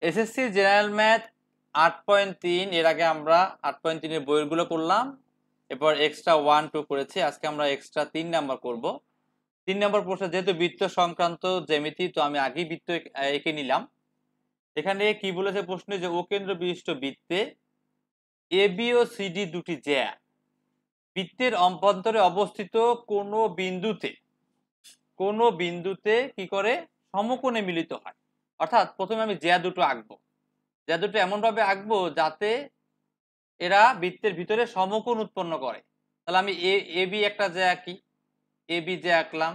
SSC general math 8.3 এর আগে আমরা 8.3 এর বইগুলো করলাম, এরপর এক্সট্রা 1 2 করেছি। আজকে আমরা এক্সট্রা 3 নাম্বার করব। 3 নাম্বার প্রশ্ন যেহেতু বৃত্ত সংক্রান্ত জ্যামিতি, তো আমি আগেই বৃত্ত এঁকে নিলাম। এখানে কি বলেছে প্রশ্নে, যে ও কেন্দ্র বিশিষ্ট বৃত্তে এ বি ও সিডি দুটি জ্যা বৃত্তের অভ্যন্তরে অবস্থিত কোনো বিন্দুতে কি করে সমকোণে মিলিত হয়। অর্থাৎ প্রথমে আমি জ্যা দুটো আঁকবো, জ্যা দুটো এমন ভাবে আঁকবো যাতে এরা বৃত্তের ভিতরে সমকোণ উৎপন্ন করে। তাহলে আমি এ বি একটা জ্যা আঁকি, এ বি জ্যা আঁকলাম।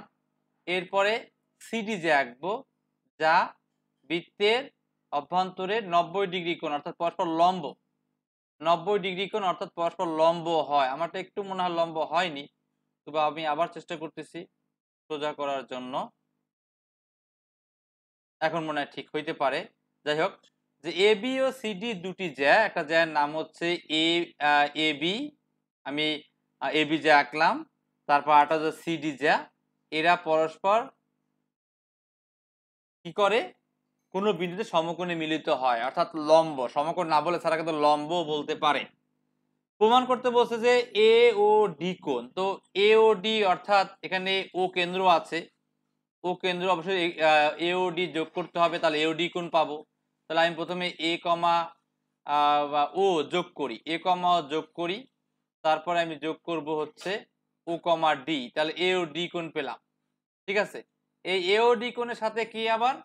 এরপরে সিডি জ্যা আঁকবো, যা বৃত্তের অভ্যন্তরে 90 ডিগ্রি কোণ অর্থাৎ পরস্পর লম্ব, 90 ডিগ্রি কোণ অর্থাৎ পরস্পর লম্ব হয়। আমারটা একটু মনে হয় লম্ব হয়নি, তবে আমি আবার চেষ্টা করতেছি সোজা করার জন্য। এখন মনে হয় ঠিক হইতে পারে। যাই হোক, যে এ বি ও সিডি দুটি জ্যা, একটা জ্যার নাম হচ্ছে এ বি, আমি এ বি জ্যা আঁকলাম। তারপর আটা যে সিডি জ্যা, এরা পরস্পর কি করে কোনো বিন্দুতে সমকোণে মিলিত হয়, অর্থাৎ লম্ব। সমকোণ না বলে ছাড়া কিন্তু লম্ব বলতে পারে। প্রমাণ করতে বলছে যে এ ও ডি কোণ, তো এ ও ডি অর্থাৎ এখানে ও কেন্দ্র আছে, ও কেন্দ্র অবশ্যই এ ও ডি যোগ করতে হবে, তাহলে এ ও ডি কোণ পাবো। তাহলে আমি প্রথমে এ কমা ও যোগ করি, এ কমা যোগ করি, তারপরে আমি যোগ করব হচ্ছে ও কমা ডি, তাহলে এ ও ডি কোণ পেলাম। ঠিক আছে, এই এ ও ডি কোণের সাথে কি আবার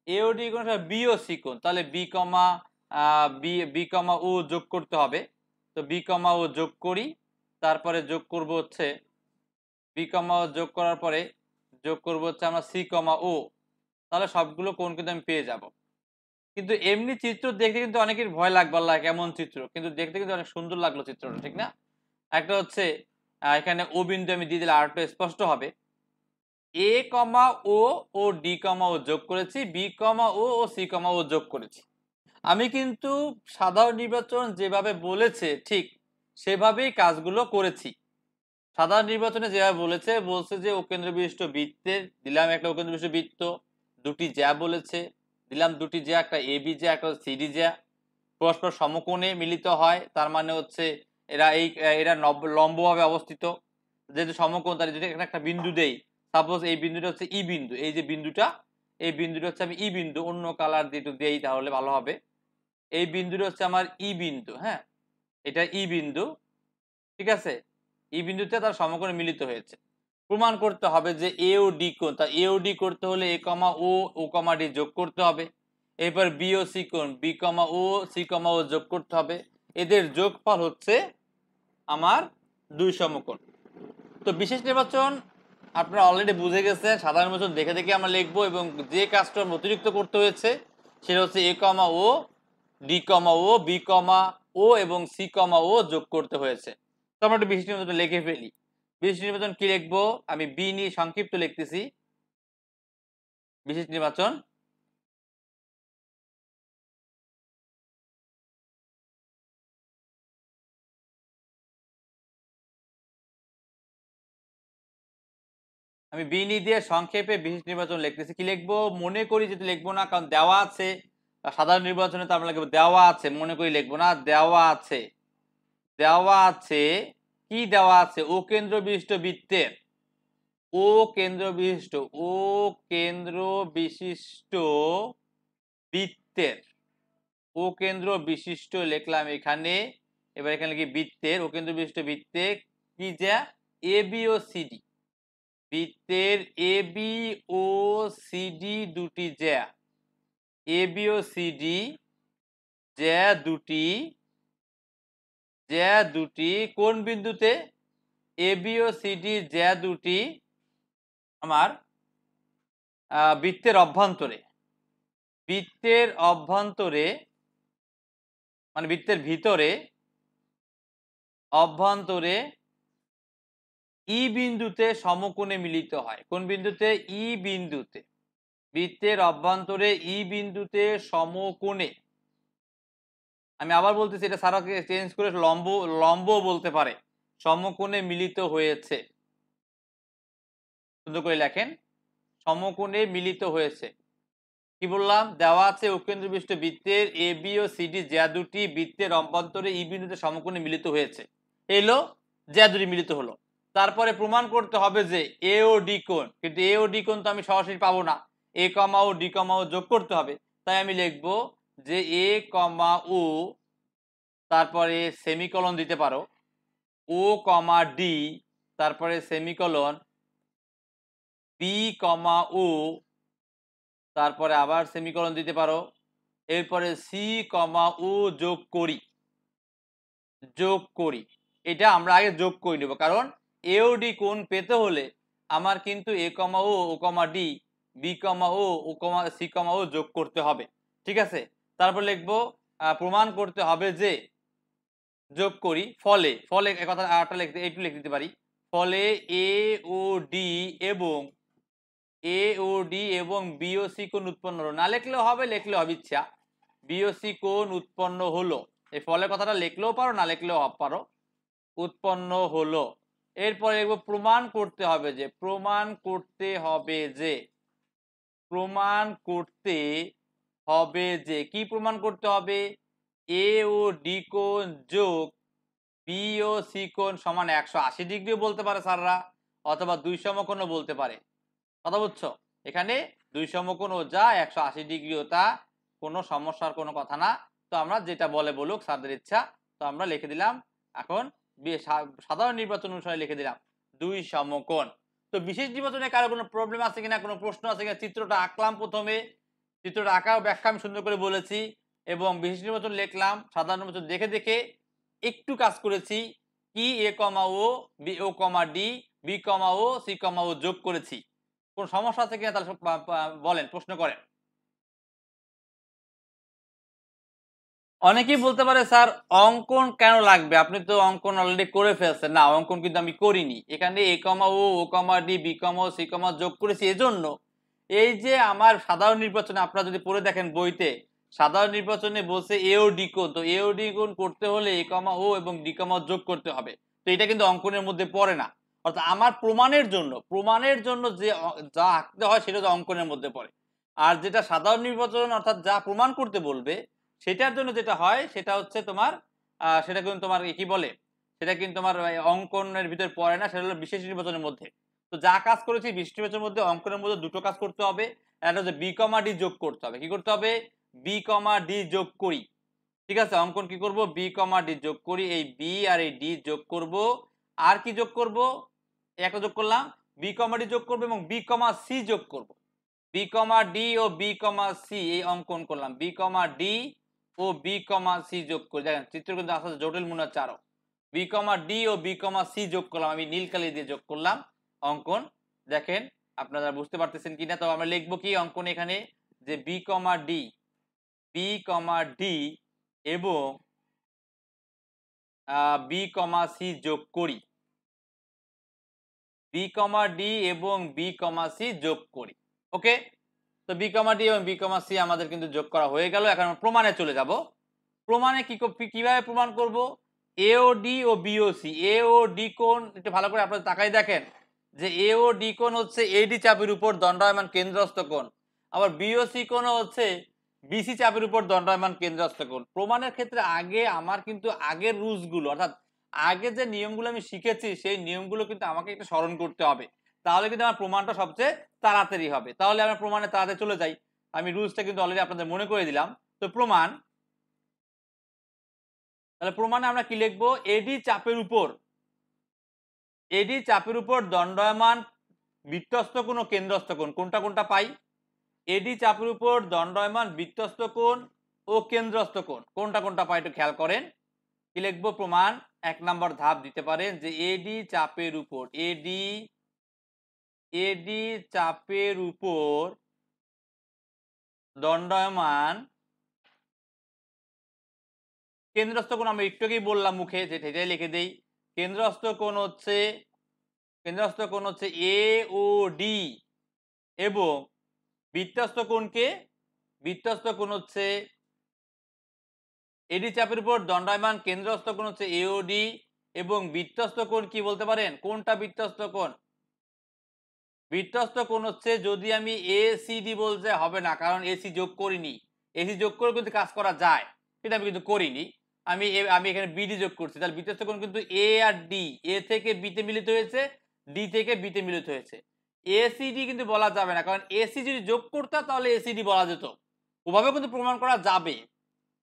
এ ও ডি কোণের সাথে বি ও সি কোণ, তাহলে বি কমা ও যোগ করতে হবে। তো বি কমা ও যোগ করি, তারপরে যোগ করব হচ্ছে বি কমা ও যোগ করার পরে যোগ করব হচ্ছে আমরা সি কমা ও, তাহলে সবগুলো কোণ কিন্তু আমি পেয়ে যাব। কিন্তু এমনি চিত্র দেখতে কিন্তু অনেকের ভয় লাগবে, আল্লাহ কেমন চিত্র, কিন্তু দেখতে কিন্তু অনেক সুন্দর লাগলো চিত্রটা, ঠিক না? একটা হচ্ছে এখানে ও বিন্দু আমি দিয়ে দিলে আর একটু স্পষ্ট হবে। এ কমা ও ও ডি কমা ও যোগ করেছি, বি কমা ও ও সি কমা ও যোগ করেছি। আমি কিন্তু সাধারণ নির্বাচন যেভাবে বলেছে ঠিক সেভাবেই কাজগুলো করেছি। সাধারণ নির্বাচনে যেভাবে বলছে যে ও কেন্দ্র বিশিষ্ট বৃত্তের দিলাম একটা ও কেন্দ্র বিশিষ্ট বৃত্ত, দুটি জ্যা বলেছে, দিলাম দুটি জ্যা, একটা এ বি জ্যা একটা সিডি জ্যা, পরস্পর সমকোণে মিলিত হয়। তার মানে হচ্ছে এরা লম্বভাবে অবস্থিত, যেহেতু সমকোণ, তাহলে যদি এখানে একটা বিন্দু দেই, সাপোজ এই বিন্দুটা হচ্ছে ই বিন্দু, এই যে বিন্দুটা, এই বিন্দুটা হচ্ছে আমি ই বিন্দু, অন্য কালার দিয়ে একটু দেই তাহলে ভালো হবে। এই বিন্দুটা হচ্ছে আমার ই বিন্দু, হ্যাঁ, এটা ই বিন্দু, ঠিক আছে। ই বিন্দুতে তার সমকোণে মিলিত হয়েছে। প্রমাণ করতে হবে যে এ ও ডি কোণ, তা এ ও ডি করতে হলে এ কমা ও ও কমা ডি যোগ করতে হবে। এরপর বি ও সি কোণ, বি কমা ও সি কমা ও যোগ করতে হবে। এদের যোগফল হচ্ছে আমার দুই সমকোণ। তো বিশেষ নির্বাচন আপনারা অলরেডি বুঝে গেছেন, সাধারণ নির্বাচন দেখে দেখে আমরা লিখবো, এবং যে কাজটা অতিরিক্ত করতে হয়েছে সেটা হচ্ছে এ কমা ও, ডি কমা ও, বি কমা ও এবং সি কমা ও যোগ করতে হয়েছে। তো আমরা একটু বিশেষ নির্বাচন লিখে ফেলি। বিশেষ নির্বাচন কি লিখবো, আমি বি নিয়ে সংক্ষিপ্ত লিখতেছি। বিশেষ নির্বাচন আমি বি নি দিয়ে সংক্ষেপে বিশেষ নির্বাচন লিখতেছি। কি লিখবো, মনে করি যদি লিখবো না, কারণ দেওয়া আছে সাধারণ নির্বাচনে, তো আমরা লিখবো দেওয়া আছে, মনে করি লিখবো না, দেওয়া আছে, দেওয়া আছে। কি দেওয়া আছে, ও কেন্দ্র বিশিষ্ট বৃত্তের, ও কেন্দ্র বিশিষ্ট, ও কেন্দ্র বিশিষ্ট বৃত্তের, ও কেন্দ্র বিশিষ্ট লিখলাম এখানে। এবার এখানে কি বৃত্তের, ও কেন্দ্র বিশিষ্ট বৃত্তে কি যা এ বি ও সিডি, বৃত্তের এ বি ও সিডি দুটি জ্যা, এ বি ও সিডি জ্যা দুটি, জ্যা দুটি কোন বিন্দুতে, এ বি ও সিডি জ্যা দুটি আমার বৃত্তের অভ্যন্তরে, বৃত্তের অভ্যন্তরে মানে বৃত্তের ভিতরে, অভ্যন্তরে ই বিন্দুতে সমকোণে মিলিত হয়। কোন বিন্দুতে, ই বিন্দুতে, বৃত্তের অভ্যন্তরে ই বিন্দুতে সমকোণে। আমি আবার বলতেছি, এটা সারা চেঞ্জ করে লম্ব, লম্ব বলতে পারে, সমকোণে মিলিত হয়েছে। সুন্দর করে লেখেন, সমকোণে মিলিত হয়েছে। কি বললাম, দেওয়া আছে অকেন্দ্রবিষ্ট বৃত্তের A B O C D যা দুটি বৃত্তের অভ্যন্তরে ই বিন্দুতে সমকোণে মিলিত হয়েছে, এলো যা দুটি মিলিত হলো। তারপরে প্রমাণ করতে হবে যে এ ও ডি কোণ, কিন্তু এ ও ডি কোণ তো আমি সরাসরি পাবো না, এ কমা ও ডি কমা ও যোগ করতে হবে। তাই আমি লিখব যে এ কমা ও, তারপরে সেমিকোলন দিতে পারো, ও কমা ডি, তারপরে সেমিকোলন, বি কমা ও, তারপরে আবার সেমিকোলন দিতে পারো, এরপরে সি কমা ও যোগ করি, এটা আমরা আগে যোগ করে নেব, কারণ এ ও ডি কোণ পেতে হলে আমার কিন্তু এ কমা ও কমা ডি, বি কমা ও কমা সি কমা ও যোগ করতে হবে। ঠিক আছে, তারপর লিখবো প্রমাণ করতে হবে যে, যোগ করি, ফলে ফলে কথা আরেকটা লিখতে একটু লিখে দিতে পারি, ফলে এ ও ডি এবং বি ও সি কোণ উৎপন্ন হলো, না লিখলেও হবে, লিখলেও হবে ইচ্ছা, বি ও সি কোণ উৎপন্ন হলো। এই ফলের কথাটা লিখলেও পারো, না লিখলেও পারো, উৎপন্ন হলো। এরপরে এগুলো প্রমাণ করতে হবে যে, প্রমাণ করতে হবে যে কি প্রমাণ করতে হবে, এ ও ডি কোণ যোগ বি ও সি কোণ সমান 180 ডিগ্রিও বলতে পারে স্যাররা, অথবা 2 সমকোণও বলতে পারে। কথা বুঝছো, এখানে 2 সমকোণ ও যা 180 ডিগ্রিও তা কোনো সমস্যার কোনো কথা না। তো আমরা যেটা বলে বলুক স্যারদের ইচ্ছা, তো আমরা লিখে দিলাম এখন সাধারণ নির্বাচন অনুসারে লিখে দিলাম 2 সমকোণ। তো বিশেষ নির্বাচনে কারো কোনো প্রবলেম আছে কিনা, কোনো প্রশ্ন আছে কিনা? চিত্রটা আঁকলাম, প্রথমে চিত্রটা আঁকা ও ব্যাখ্যা আমি সুন্দর করে বলেছি, এবং বিশেষ নির্বাচন লিখলাম, সাধারণ নির্বাচন দেখে দেখে একটু কাজ করেছি, কি এ কমা ও, বি ও কমা ডি, বি কমা ও, সি কমা ও যোগ করেছি। কোন সমস্যা আছে কিনা তাহলে বলেন, প্রশ্ন করেন। অনেকেই বলতে পারে স্যার অঙ্কন কেন লাগবে, আপনি তো অঙ্কন অলরেডি করে ফেলছেন। না, অঙ্কন কিন্তু আমি করিনি, এখানে এ কমা ও কমা ডি, বি কমা ও, সি কমা যোগ করেছি এজন্য, এই যে আমার সাধারণ নির্বাচনে আপনারা যদি পড়ে দেখেন বইতে, সাধারণ নির্বাচনে বলছে এ ও ডি কোণ, তো এ ও ডি কোণ করতে হলে এ কমা ও এবং ডি কমা যোগ করতে হবে। তো এটা কিন্তু অঙ্কনের মধ্যে পড়ে না, অর্থাৎ আমার প্রমাণের জন্য যে যা আঁকতে হয় সেটা অঙ্কনের মধ্যে পড়ে। আর যেটা সাধারণ নির্বাচন অর্থাৎ যা প্রমাণ করতে বলবে সেটার জন্য যেটা হয় সেটা হচ্ছে তোমার সেটা কিন্তু তোমার কি বলে, সেটা কিন্তু তোমার অঙ্কনের ভিতর পড়ে না, সেটা হলো বিশেষ নির্বাচনের মধ্যে। তো যা কাজ করেছি বিশেষ নির্বাচনের মধ্যে, অঙ্কনের মধ্যে দুটো কাজ করতে হবে, একটা হচ্ছে বি কমা ডি যোগ করতে হবে। কি করতে হবে? বি কমা ডি যোগ করি। ঠিক আছে, অঙ্কন কি করব, বি কমা ডি যোগ করি, এই বি আর এই ডি যোগ করব, আর কি যোগ করব, একটা যোগ করলাম, বি কমা ডি যোগ করব এবং বি কমা সি যোগ করব। বি কমা ডি ও বি কমা সি এই অঙ্কন করলাম, বি কমা ডি ও বি কমা সি যোগ করে, দেখেন চিত্র কিন্তু আসলে জটিল মনে হচ্ছে আরো, বি কমা ডি ও বি কমা সি যোগ করলাম, আমি নীল কালি দিয়ে যোগ করলাম অঙ্কন। দেখেন আপনারা বুঝতে পারতেছেন কিনা। তো আমরা লিখবো কি অঙ্কন এখানে, যে বি কমা ডি এবং বি কমা সি যোগ করি, বি কমা ডি এবং বি কমা সি যোগ করি। ওকে, তো বি কমা ডি এবং বি কমা সি আমাদের কিন্তু যোগ করা হয়ে গেল। এখন আমরা প্রমাণে চলে যাব। প্রমাণে কিভাবে প্রমাণ করব, এ ও ডি ও বি ও সি, এ ও ডি কোণ একটু ভালো করে আপনারা তাকাই দেখেন, যে এ ও ডি কোণ হচ্ছে এডি চাপের উপর দণ্ডায়মান কেন্দ্রস্থ কোণ, আবার বি ও সি কোণ হচ্ছে বিসি চাপের উপর দণ্ডায়মান কেন্দ্রস্থ কোণ। প্রমাণের ক্ষেত্রে আগে আমার কিন্তু আগের রুলস গুলো, অর্থাৎ আগে যে নিয়মগুলো আমি শিখেছি সেই নিয়মগুলো কিন্তু আমাকে একটু স্মরণ করতে হবে, তাহলে কিন্তু আমার প্রমাণটা সবচেয়ে তাড়াতাড়ি হবে। তাহলে আমরা প্রমাণে তাড়াতাড়ি চলে যাই, আমি রুলসটা কিন্তু অলরেডি আপনাদের মনে করে দিলাম। তো প্রমাণ, তাহলে প্রমাণে আমরা কি লিখবো, এডি চাপের উপর দণ্ডায়মান বৃত্তস্থ কোণ ও কেন্দ্রস্থ কোণ, কোনটা কোনটা পাই, এডি চাপের উপর দণ্ডায়মান বৃত্তস্থ কোণ ও কেন্দ্রস্থ কোণ, কোনটা কোনটা পাই একটু খেয়াল করেন। কি লিখবো, প্রমাণ 1 নম্বর ধাপ দিতে পারেন যে এডি চাপের উপর দণ্ডায়মান কেন্দ্রস্থ কোণ, আমরা একটু আগেই বললাম মুখে, যে সেটাই লিখে দেই। কেন্দ্রস্থ কোণ হচ্ছে এ ও ডি এবং বৃত্তস্থ কোণ হচ্ছে এডি চাপের উপর দণ্ডায়মান কেন্দ্রস্থ কোণ হচ্ছে এ ও ডি এবং বৃত্তস্থ কোণ কি বলতে পারেন, কোনটা বৃত্তস্থ কোণ, বিধ্বস্ত কোণ হচ্ছে যদি আমি এসিডি বলতে হবে না, কারণ এসি যোগ করিনি। এসি যোগ করে কিন্তু কাজ করা যায়, কিন্তু আমি কিন্তু করিনি। আমি এখানে বিডি যোগ করছি, তাহলে বিধ্বস্ত কোণ কিন্তু এ আর ডি, এ থেকে বিতে মিলিত হয়েছে, ডি থেকে বিতে মিলিত হয়েছে। এসিডি কিন্তু বলা যাবে না, কারণ এসি যদি যোগ করতাম তাহলে এসিডি বলা যেত, ওভাবেও কিন্তু প্রমাণ করা যাবে।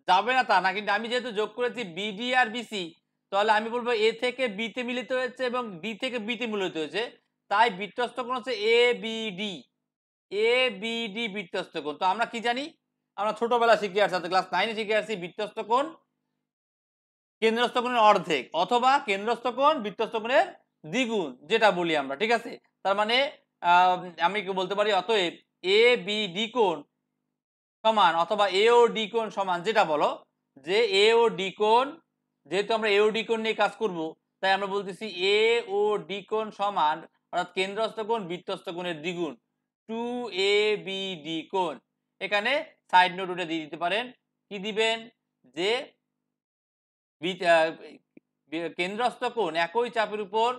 যাবে না তা না, কিন্তু আমি যেহেতু যোগ করেছি বিডি আর বিসি, তাহলে আমি বলবো এ থেকে বিতে মিলিত হয়েছে এবং ডি থেকে বিতে মিলিত হয়েছে, তাই বিধ্বস্ত কোণ হচ্ছে এ বিডি। এ বিডি বিধ্বস্ত কোণ। তো আমরা কি জানি? আমরা ছোটবেলা শিখে আসছি, ক্লাস 9 এ শিখে আসছি বিধ্বস্ত কোণ কেন্দ্রস্থ কোণের অর্ধেক, অথবা কেন্দ্রস্থ কোণ বিধ্বস্ত কোণের দ্বিগুণ, যেটা বলি আমরা, ঠিক আছে? তার মানে আমি কি বলতে পারি, অতএব এ বিডি কোণ সমান, অথবা এ ও ডি কোণ সমান, যেটা বলো, যে এ ও ডি কোণ, যেহেতু আমরা এ ও ডি কোণ নিয়ে কাজ করব, তাই আমরা বলতেছি এ ও ডি কোণ সমান, অর্থাৎ কেন্দ্রস্থ কোণ বিধ্বস্ত কোণের দ্বিগুণ, 2ABD কোণ। এখানে সাইড নোট ওটা দিয়ে দিতে পারেন। কি দিবেন? যে কেন্দ্রস্থ কোণ একই চাপের উপর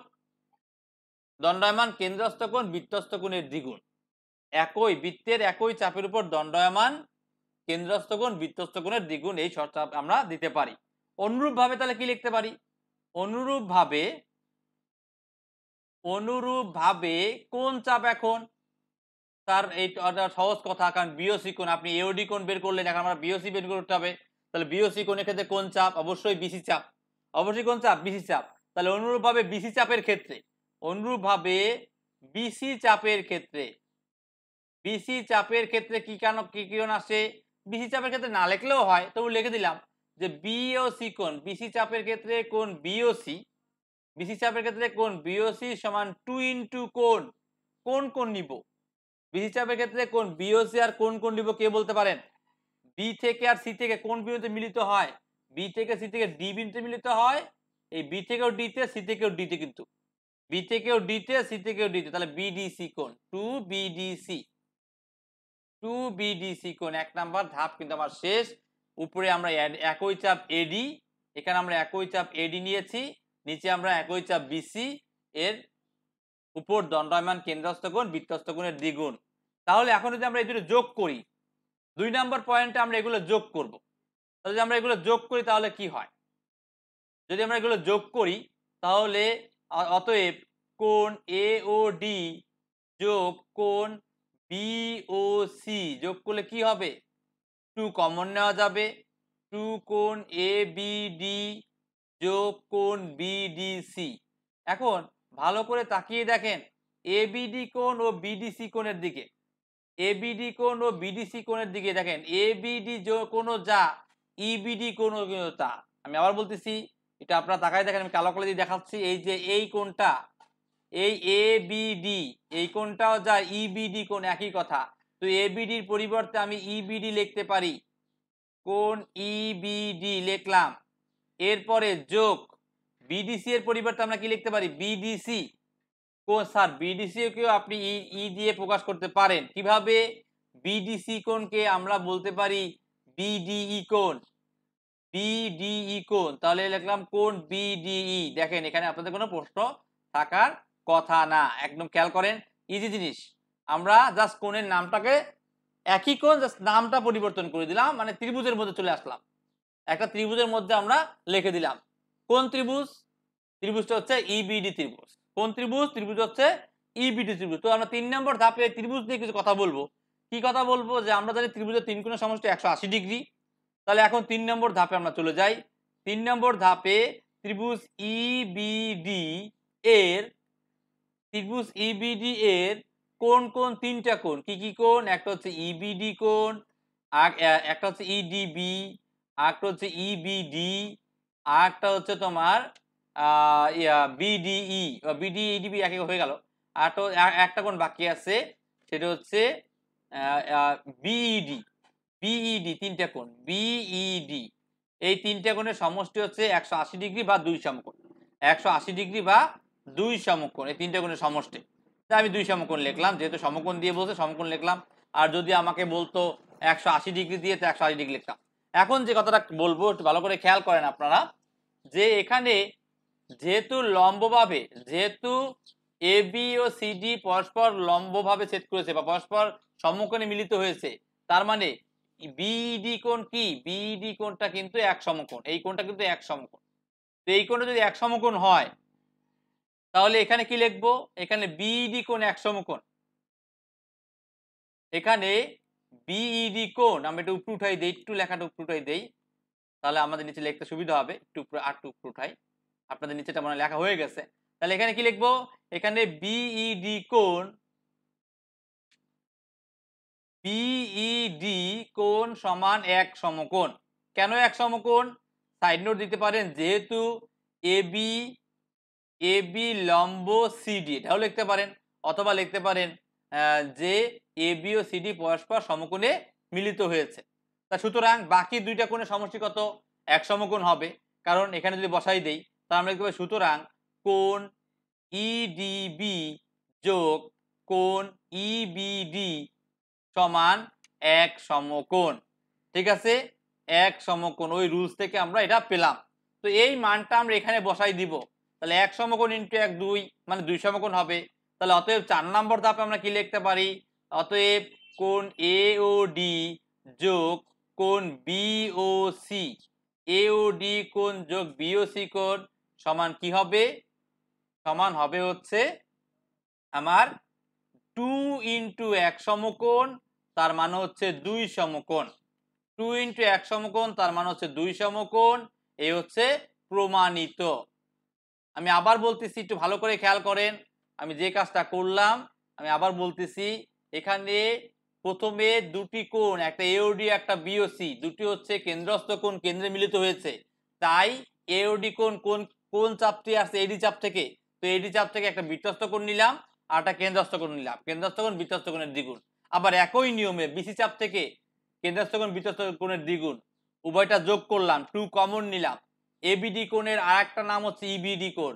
দণ্ডায়মান কেন্দ্রস্থ কোণ বিধ্বস্ত কোণের দ্বিগুণ। একই বৃত্তের একই চাপের উপর দণ্ডায়মান কেন্দ্রস্থ কোণ বিধ্বস্ত কোণের দ্বিগুণ, এই শর্ত আমরা দিতে পারি। অনুরূপভাবে তাহলে কি লিখতে পারি? অনুরূপভাবে কোন চাপ এখন? তার এটা সহজ কথা, কারণ বিওসি কোণ, আপনি এওডি কোণ বের করলেন, এখন আমরা বিওসি বের করতে হবে। তাহলে বিওসি কোণের ক্ষেত্রে কোন চাপ? অবশ্যই বিসি চাপ। অবশ্যই কোন চাপ? বিসি চাপ। তাহলে অনুরূপভাবে বিসি চাপের ক্ষেত্রে, অনুরূপভাবে বিসি চাপের ক্ষেত্রে, বিসি চাপের ক্ষেত্রে কি কোণ আসে? বিসি চাপের ক্ষেত্রে না লিখলেও হয়, তবু লিখে দিলাম যে বিওসি কোণ, বিসি চাপের ক্ষেত্রে কোণ বিওসি, বিসি চাপের ক্ষেত্রে কোণ বিওসি সমান 2 ইনটু কোণ, কোণ নিব। বিসি চাপের ক্ষেত্রে কোণ বিওসি আর কোণ নিব, কে বলতে পারেন? বি থেকে আর সি থেকে কোন বিন্দুতে মিলিত হয়? বি থেকে সি থেকে ডি বিন্দুতে মিলিত হয়। এই বি থেকেও ডিতে, সি থেকেও ডিতে, কিন্তু বি থেকেও ডিতে, সি থেকেও ডিতে, তাহলে বিডিসি কোণ, 2BDC, 2BDC কোণ। 1 নাম্বার ধাপ কিন্তু আমার শেষ। উপরে আমরা একই চাপ এডি, এখানে আমরা একই চাপ এডি নিয়েছি, নিচে আমরা একই চাপ বিসি, এর উপর দণ্ডায়মান কেন্দ্রস্থ কোণ বৃত্তস্থ কোণের দ্বিগুণ। তাহলে এখন যদি আমরা এই দুটো যোগ করি, 2 নম্বর পয়েন্টে আমরা এগুলো যোগ করব। তাহলে যদি আমরা এগুলো যোগ করি তাহলে কি হয়? যদি আমরা এগুলো যোগ করি তাহলে অতএব কোণ এ ও ডি যোগ কোণ বিওসি যোগ করলে কি হবে? 2 কমন নেওয়া যাবে, 2 কোণ এ বি ডি যোগ কোণ বিডিসি। এখন ভালো করে তাকিয়ে দেখেন এবিডি কোণ ও বিডিসি কোণের দিকে, এবিডি কোণ ও বিডিসি কোণের দিকে দেখেন, এবিডি কোণও যা, ইবিডি কোণও কিন্তু তা। আমি আবার বলতেছি, এটা আপনারা তাকায় দেখেন, আমি কালো কালি দিয়ে দেখাচ্ছি। এই যে এই কোণটা, এই এবিডি, এই কোণটাও যা, ইবিডি কোণ একই কথা। তো এবিডির পরিবর্তে আমি ইবিডি লিখতে পারি, কোণ ইবিডি লিখলাম। এরপরে যোগ বিডিসি এর পরিবর্তে আমরা কি লিখতে পারি? বিডিসি কোণ। স্যার বিডিসি কেও আপনি ই দিয়ে প্রকাশ করতে পারেন, কিভাবে? বিডিসি কোণকে আমরা বলতে পারি বিডিই কোণ, বিডিই কোণ। তাহলে লিখলাম কোণ বিডিই। দেখেন এখানে আপনাদের কোনো প্রশ্ন থাকার কথা না, একদম খেয়াল করেন, ইজি জিনিস। আমরা জাস্ট কোণের নামটাকে, একই কোণ জাস্ট নামটা পরিবর্তন করে দিলাম, মানে ত্রিভুজের মধ্যে চলে আসলাম, একটা ত্রিভুজের মধ্যে আমরা লিখে দিলাম। কোন ত্রিভুজ? ত্রিভুজটা হচ্ছে ইবিডি ত্রিভুজ। কোন ত্রিভুজ? ত্রিভুজ হচ্ছে ইবিডি ত্রিভুজ। তো আমরা 3 নম্বর ধাপে ত্রিভুজ নিয়ে কিছু কথা বলবো। কি কথা বলবো? যে আমরা জানি ত্রিভুজের 3 কোণের সমষ্টি 180 ডিগ্রি। তাহলে এখন 3 নম্বর ধাপে আমরা চলে যাই। 3 নম্বর ধাপে ত্রিভুজ ইবিডি এর, ত্রিভুজ ইবিডি এর কোণ 3টা কোণ। কি কি কোণ? একটা হচ্ছে ইবিডি কোণ, একটা হচ্ছে ইডিবি, আরেকটা হচ্ছে ইবিডি, আরেকটা হচ্ছে তোমার বিডিই, বিডি ইডিবি একই হয়ে গেল। আর তো একটা কোণ বাকি আছে, সেটা হচ্ছে বিইডি, বিইডি 3টা কোণ, বিইডি। এই 3টা কোণের সমষ্টি হচ্ছে 180 ডিগ্রি বা 2 সমকোণ, 180 ডিগ্রি বা 2 সমকোণ, এই 3টা কোণের সমষ্টি। তাই আমি 2 সমকোণ লিখলাম, যেহেতু সমকোণ দিয়ে বলছে সমকোণ লিখলাম। আর যদি আমাকে বলতো 180 ডিগ্রি দিয়ে, তো 180 ডিগ্রি লিখতাম। এখন যে কথাটা বলবো একটু ভালো করে খেয়াল করেন আপনারা, যে এখানে যেহেতু লম্বভাবে, যেহেতু এ বি ও সিডি পরস্পর লম্বভাবে ছেদ করেছে বা পরস্পর সমকোণে মিলিত হয়েছে, তার মানে বিইডি কোণ কি, বিইডি কোণটা কিন্তু এক সমকোণ, এই কোণটা কিন্তু এক সমকোণ। তো এই কোণটা যদি এক সমকোণ হয় তাহলে এখানে কি লিখবো, এখানে বিইডি কোণ এক সমকোণ, এখানে বিইডি কোণ আমরা একটু উপরে উঠাই দেই, একটু লেখাটা উপরে উঠাই দেই, তাহলে আমাদের নিচে লিখতে সুবিধা হবে। একটু উপরে আর একটু উপরে উঠাই, আপনাদের নিচেটা মনে লেখা হয়ে গেছে। তাহলে এখানে কি লিখবো, এখানে বিইডি কোণ, বিইডি কোণ সমান এক সমকোণ। কেন এক সমকোণ, সাইড নোট দিতে পারেন, যেহেতু এবি এবি লম্ব সিডি, এটাও লিখতে পারেন, অথবা লিখতে পারেন যে এবি ও সিডি পরস্পর সমকোণে মিলিত হয়েছে। তা সুতরাং বাকি দুইটা কোণের সমষ্টি কত, এক সমকোণ হবে, কারণ এখানে যদি বসাই দেই তাহলে আমরা লিখতে পারি সুতরাং কোণ ইডিবি যোগ কোণ ইবিডি সমান এক সমকোণ। ঠিক আছে, এক সমকোণ, ওই রুলস থেকে আমরা এটা পেলাম। তো এই মানটা আমরা এখানে বসাই দিব, তাহলে এক সমকোণ ইন্টু এক দুই, মানে দুই সমকোণ হবে। তাহলে অতএব 4 নম্বর ধাপে আমরা কি লিখতে পারি, অতএব কোণ এ ও ডি যোগ কোণ বি ও সি, এ ও ডি কোণ যোগ বি ও সি কোণ সমান কি হবে, সমান হবে হচ্ছে আমার 2 ইন্টু এক সমকোণ, তার মানে হচ্ছে 2 সমকোণ, 2 ইন্টু এক সমকোণ তার মানে হচ্ছে 2 সমকোণ, এই হচ্ছে প্রমাণিত। আমি আবার বলতেছি, একটু ভালো করে খেয়াল করেন, আমি যে কাজটা করলাম আমি আবার বলতেছি, এখানে প্রথমে দুটি কোণ, একটা এওডি একটা বিওসি, দুটি হচ্ছে কেন্দ্রস্থ কোণ কেন্দ্রে মিলিত হয়েছে, তাই এওডি কোণ কোন কোন চাপটি আসছে, এডি চাপ থেকে, তো এডি চাপ থেকে একটা বৃত্তস্থ কোণ নিলাম আর একটা কেন্দ্রস্থ কোণ নিলাম, কেন্দ্রস্থ কোণ বৃত্তস্থ কোণের দ্বিগুণ। আবার একই নিয়মে বিসি চাপ থেকে কেন্দ্রস্থ কোণ বৃত্তস্থ কোণের দ্বিগুণ, উভয়টা যোগ করলাম, 2 কমন নিলাম, এবিডি কোণের আরেকটা নাম হচ্ছে ইবিডি কোণ,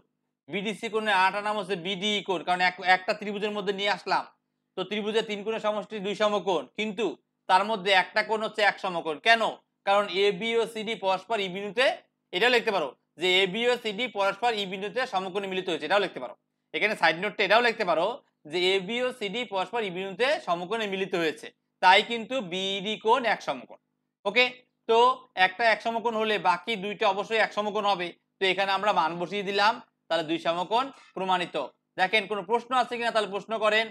বিডিসি কোণের আরেকটা নাম হচ্ছে বিডিই কোণ, কারণ একটা ত্রিভুজের মধ্যে নিয়ে আসলাম, তো ত্রিভুজের তিন কোণের সমষ্টি 2 সমকোণ, কিন্তু তার মধ্যে একটা কোণ হচ্ছে এক সমকোণ। কেন, কারণ এ বি ও সিডি পরস্পর ই বিন্দুতে, এটাও লিখতে পারো যে এ বি ও সিডি পরস্পর ই বিন্দুতে সমকোণে মিলিত হয়েছে, এটাও লিখতে পারো। এখানে সাইড নোটটা এটাও লিখতে পারো যে এ বি ও সিডি পরস্পর ই বিন্দুতে সমকোণে মিলিত হয়েছে, তাই কিন্তু বিডি কোণ এক সমকোণ। ওকে, তো একটা এক সমকোণ হলে বাকি দুইটা অবশ্যই এক সমকোণ হবে, তো এখানে আমরা মান বসিয়ে দিলাম, তাহলে 2 সমকোণ প্রমাণিত। দেখেন কোনো প্রশ্ন আছে কিনা, তাহলে প্রশ্ন করেন।